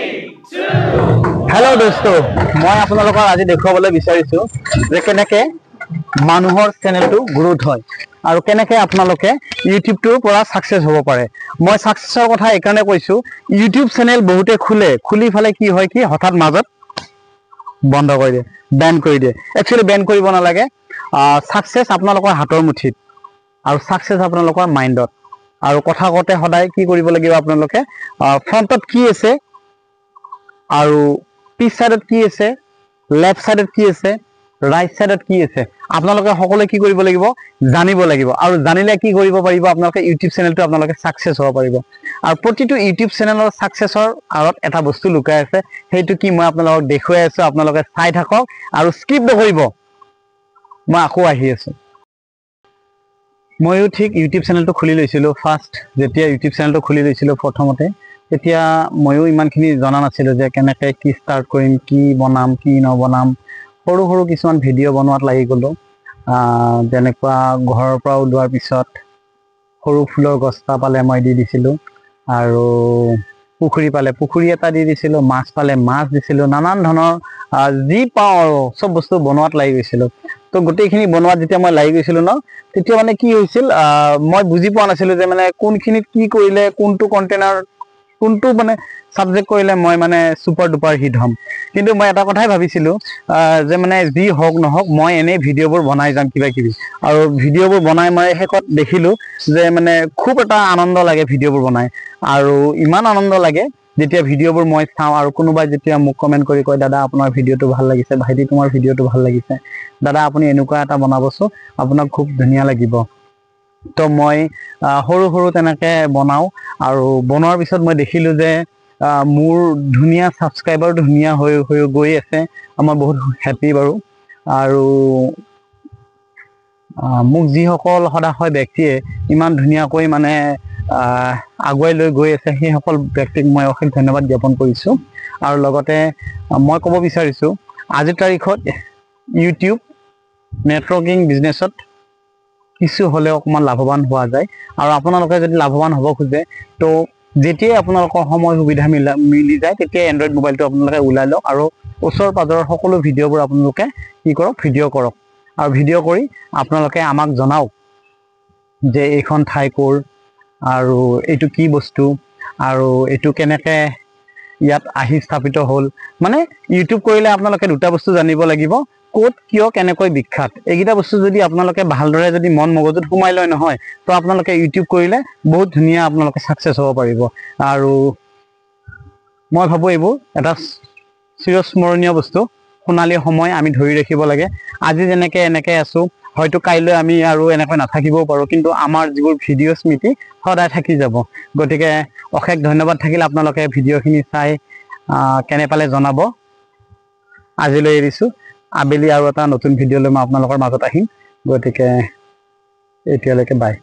Hello दोस्तों मैं আপোনালোকক আজি দেখুৱাবলৈ বিচাৰিছো যে কেনেকৈ মানুহৰ চেনেলটো গ্ৰোথ হয় আৰু কেনেকৈ আপোনালোকে ইউটিউবটোৰ পৰা সাকসেস হ'ব পাৰে। মই সাকসেসৰ কথা এই কাৰণে কৈছো, ইউটিউব চেনেল বহুতে খুলি ফালে কি হয় কি হঠাৎ মাজত বন্ধ কৰি দিয়ে, বেন কৰি দিয়ে। একচুয়ালি বেন কৰিব নালাগে। সাকসেস আপোনালোকৰ হাতৰ মুঠিত আৰু সাকসেস আপোনালোকৰ মাইন্ডত। আৰু কথা কওঁতে সদায় কি কৰিব লাগিব আপোনালোকে ফ্ৰন্টত কি আছে আৰু পিছ সাইডত কি আছে, লেফট সাইডত কি আছে, ৰাইট সাইডত কি আছে, আপোনালোকে সকলোৱে কি কৰিব লাগিব জানিব লাগিব। আৰু জানিলে কি কৰিব পাৰিব আপোনালোকে ইউটিউব চেনেলটো আপোনালোকে সাকসেস হ'ব পাৰিব। আৰু প্ৰতিটো ইউটিউব চেনেলৰ সাকসেসৰ আঁৰত এটা বস্তু লুকাই আছে, সেইটো কি মই আপোনালোকক দেখুৱাই আছো। আপোনালোকে চাই থাকক আৰু স্কিপ নকৰিব। মই আকৌ আহি আছো। ময়ো ঠিক ইউটিউব চেনেলটো খুলি লৈছিলো। ফাৰ্স্ট যেতিয়া ইউটিউব চেনেলটো খুলি লৈছিলো প্ৰথমতে, তেতিয়া ময়ো ইমানখিনি জনা নাছিলো যে কেনেকৈ কি ষ্টাৰ্ট কৰিম, কি বনাম কি নবনাম। সৰু কিছুমান ভিডিঅ' বনোৱাত লাগি গ'লো। যেনেকুৱা ঘৰৰ পৰা ওলোৱাৰ পিছত সৰু ফুলৰ গছ এটা পালে মই দি দিছিলোঁ, আৰু পুখুৰী পালে পুখুৰী এটা দি দিছিলোঁ, মাছ পালে মাছ দিছিলোঁ। নানান ধৰণৰ যি পাওঁ আৰু চব বস্তু বনোৱাত লাগি গৈছিলোঁ। তো গোটেইখিনি বনোৱাত যেতিয়া মই লাগি গৈছিলোঁ ন, তেতিয়া মানে কি হৈছিল, মই বুজি পোৱা নাছিলোঁ যে মানে কোনখিনিত কি কৰিলে, কোনটো কণ্টেইনাৰ কোনটো মানে সাবজেক্ট কৰিলে মই মানে সুপাৰ ডুপাৰ হিট হ'ম। কিন্তু মই এটা কথাই ভাবিছিলোঁ যে মানে যি হওক নহওক মই এনেই ভিডিঅ'বোৰ বনাই যাম কিবা কিবি। আৰু ভিডিঅ'বোৰ বনাই মই শেষত দেখিলোঁ যে মানে খুব এটা আনন্দ লাগে ভিডিঅ'বোৰ বনাই। আৰু ইমান আনন্দ লাগে যেতিয়া ভিডিঅ'বোৰ মই চাওঁ আৰু কোনোবাই যেতিয়া মোক কমেণ্ট কৰি কয়, দাদা আপোনাৰ ভিডিঅ'টো ভাল লাগিছে, ভাইটি তোমাৰ ভিডিঅ'টো ভাল লাগিছে, দাদা আপুনি এনেকুৱা এটা বনাবচোন, আপোনাক খুব ধুনীয়া লাগিব। তো মই সৰু তেনেকৈ বনাওঁ। আৰু বনোৱাৰ পিছত মই দেখিলোঁ যে মোৰ ধুনীয়া ছাবস্ক্ৰাইবাৰ ধুনীয়া হৈ গৈ আছে। মই বহুত হেপী বাৰু। আৰু মোক যিসকল সদাশয় ব্যক্তিয়ে ইমান ধুনীয়াকৈ মানে আগুৱাই লৈ গৈ আছে, সেইসকল ব্যক্তিক মই অশেষ ধন্যবাদ জ্ঞাপন কৰিছোঁ। আৰু লগতে মই ক'ব বিচাৰিছোঁ, আজিৰ তাৰিখত ইউটিউব নেটৱৰ্কিং বিজনেছত কিছু হ'লেও অকণমান লাভৱান হোৱা যায়। আৰু আপোনালোকে যদি লাভৱান হ'ব খোজে, তো যেতিয়াই আপোনালোকৰ সময় সুবিধা মিলি যায়, তেতিয়াই এণ্ড্ৰইড মোবাইলটো আপোনালোকে ওলাই লওক আৰু ওচৰ পাজৰৰ সকলো ভিডিঅ'বোৰ আপোনালোকে কি কৰক, ভিডিঅ' কৰক। আৰু ভিডিঅ' কৰি আপোনালোকে আমাক জনাওক যে এইখন ঠাই ক'ৰ, আৰু এইটো কি বস্তু, আৰু এইটো কেনেকৈ ইয়াত আহি স্থাপিত হ'ল। মানে ইউটিউব কৰিলে আপোনালোকে দুটা বস্তু জানিব লাগিব, ক'ত কিয় কেনেকৈ বিখ্যাত। এইকেইটা বস্তু যদি আপোনালোকে ভালদৰে যদি মন মগজুত সোমাই লয় নহয়, তো আপোনালোকে ইউটিউব কৰিলে বহুত ধুনীয়া আপোনালোকে ছাকসেছ হ'ব পাৰিব। আৰু মই ভাবোঁ এইবোৰ এটা চিৰস্মৰণীয় বস্তু, সোণালী সময় আমি ধৰি ৰাখিব লাগে। আজি যেনেকৈ এনেকৈ আছোঁ, হয়তো কাইলৈ আমি আৰু এনেকৈ নাথাকিবও পাৰোঁ, কিন্তু আমাৰ যিবোৰ ভিডিঅ' স্মৃতি সদায় থাকি যাব। গতিকে অশেষ ধন্যবাদ থাকিল আপোনালোকে ভিডিঅ'খিনি চাই কেনে পালে জনাব। আজিলৈ এৰিছোঁ। আবেলি আৰু এটা নতুন ভিডিঅ' লৈ মই আপোনালোকৰ মাজত আহিম। গতিকে এতিয়ালৈকে বাই।